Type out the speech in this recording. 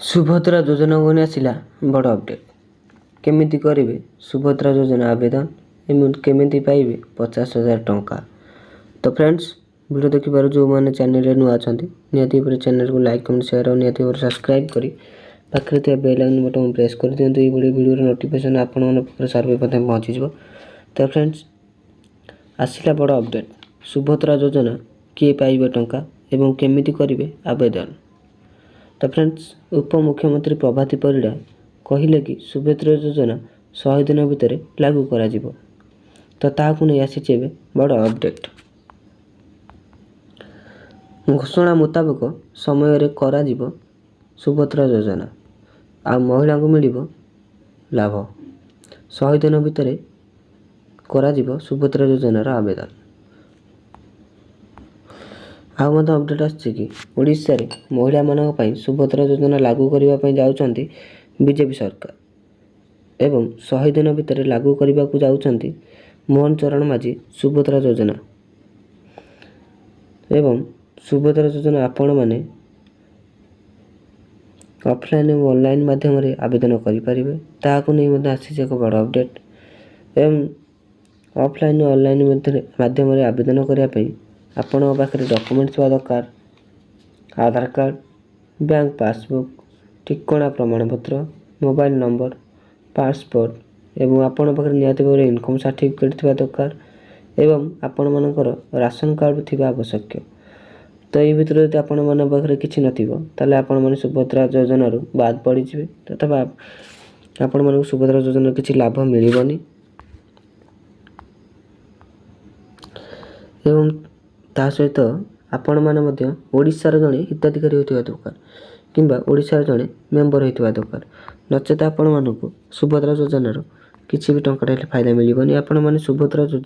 ସୁଭଦ୍ରା ଯୋଜନାକୁ ନେଇ ଆସିଲା ବଡ଼ ଅପଡ଼େଟ୍। କେମିତି କରିବେ ସୁଭଦ୍ରା ଯୋଜନା ଆବେଦନ ଏବଂ କେମିତି ପାଇବେ 50,000 ଟଙ୍କା। ତ ଫ୍ରେଣ୍ଡସ୍, ଭିଡ଼ିଓ ଦେଖିବାରୁ ଯେଉଁମାନେ ଚ୍ୟାନେଲରେ ନୂଆ ଅଛନ୍ତି ନିହାତି ଭାବରେ ଚ୍ୟାନେଲକୁ ଲାଇକ୍ କମେଣ୍ଟ ସେୟାର ଆଉ ନିହାତି ଭାବରେ ସବସ୍କ୍ରାଇବ୍ କରି ପାଖରେ ଥିବା ବେଲ୍ ଆଇକନ୍ ବଟନ୍ ପ୍ରେସ୍ କରିଦିଅନ୍ତୁ। ଏଇଭଳି ଭିଡ଼ିଓର ନୋଟିଫିକେସନ୍ ଆପଣମାନଙ୍କ ପାଖରେ ସର୍ବପ୍ରଥମେ ପହଞ୍ଚିଯିବ। ତ ଫ୍ରେଣ୍ଡସ୍, ଆସିଲା ବଡ଼ ଅପଡ଼େଟ୍। ସୁଭଦ୍ରା ଯୋଜନା କିଏ ପାଇବେ ଟଙ୍କା ଏବଂ କେମିତି କରିବେ ଆବେଦନ। ତ ଫ୍ରେଣ୍ଡସ୍, ଉପମୁଖ୍ୟମନ୍ତ୍ରୀ ପ୍ରଭାତୀ ପରିଡ଼ା କହିଲେ କି ସୁଭଦ୍ରା ଯୋଜନା 100 ଦିନ ଭିତରେ ଲାଗୁ କରାଯିବ। ତ ତାହାକୁ ନେଇ ଆସିଛି ଏବେ ବଡ଼ ଅପଡ଼େଟ୍। ଘୋଷଣା ମୁତାବକ ସମୟରେ କରାଯିବ ସୁଭଦ୍ରା ଯୋଜନା ଆଉ ମହିଳାଙ୍କୁ ମିଳିବ ଲାଭ। 100 ଦିନ ଭିତରେ କରାଯିବ ସୁଭଦ୍ରା ଯୋଜନାର ଆବେଦନ। ଆଉ ମଧ୍ୟ ଅପଡ଼େଟ୍ ଆସିଛି କି ଓଡ଼ିଶାରେ ମହିଳାମାନଙ୍କ ପାଇଁ ସୁଭଦ୍ରା ଯୋଜନା ଲାଗୁ କରିବା ପାଇଁ ଯାଉଛନ୍ତି ବିଜେପି ସରକାର ଏବଂ 100 ଦିନ ଭିତରେ ଲାଗୁ କରିବାକୁ ଯାଉଛନ୍ତି ମୋହନ ଚରଣ ମାଝୀ ସୁଭଦ୍ରା ଯୋଜନା। ଏବଂ ସୁଭଦ୍ରା ଯୋଜନା ଆପଣମାନେ ଅଫଲାଇନ୍ ଏବଂ ଅନଲାଇନ୍ ମାଧ୍ୟମରେ ଆବେଦନ କରିପାରିବେ। ତାହାକୁ ନେଇ ମଧ୍ୟ ଆସିଛି ଏକ ବଡ଼ ଅପଡ଼େଟ୍। ଏବଂ ଅଫଲାଇନ୍ ଓ ଅନଲାଇନ୍ ମାଧ୍ୟମରେ ଆବେଦନ କରିବା ପାଇଁ ଆପଣଙ୍କ ପାଖରେ ଡକୁମେଣ୍ଟ ଥିବା ଦରକାର। ଆଧାର କାର୍ଡ଼, ବ୍ୟାଙ୍କ ପାସବୁକ୍, ଠିକଣା ପ୍ରମାଣପତ୍ର, ମୋବାଇଲ୍ ନମ୍ବର, ପାସପୋର୍ଟ ଏବଂ ଆପଣଙ୍କ ପାଖରେ ନିହାତି ଭାବରେ ଇନକମ୍ ସାର୍ଟିଫିକେଟ୍ ଥିବା ଦରକାର ଏବଂ ଆପଣମାନଙ୍କର ରାସନ କାର୍ଡ଼ ଥିବା ଆବଶ୍ୟକ। ତ ଏହି ଭିତରେ ଯଦି ଆପଣମାନଙ୍କ ପାଖରେ କିଛି ନଥିବ ତାହେଲେ ଆପଣମାନେ ସୁଭଦ୍ରା ଯୋଜନାରୁ ବାଦ୍ ପଡ଼ିଯିବେ ତଥା ଆପଣମାନଙ୍କୁ ସୁଭଦ୍ରା ଯୋଜନାର କିଛି ଲାଭ ମିଳିବନି। ଏବଂ ତା ସହିତ ଆପଣମାନେ ମଧ୍ୟ ଓଡ଼ିଶାର ଜଣେ ହିତାଧିକାରୀ ହୋଇଥିବା ଦରକାର କିମ୍ବା ଓଡ଼ିଶାର ଜଣେ ମେମ୍ବର ହୋଇଥିବା ଦରକାର। ନଚେତ ଆପଣମାନଙ୍କୁ ସୁଭଦ୍ରା ଯୋଜନାର କିଛି ବି ଟଙ୍କାଟେ ହେଲେ ଫାଇଦା ମିଳିବନି। ଆପଣମାନେ ସୁଭଦ୍ରା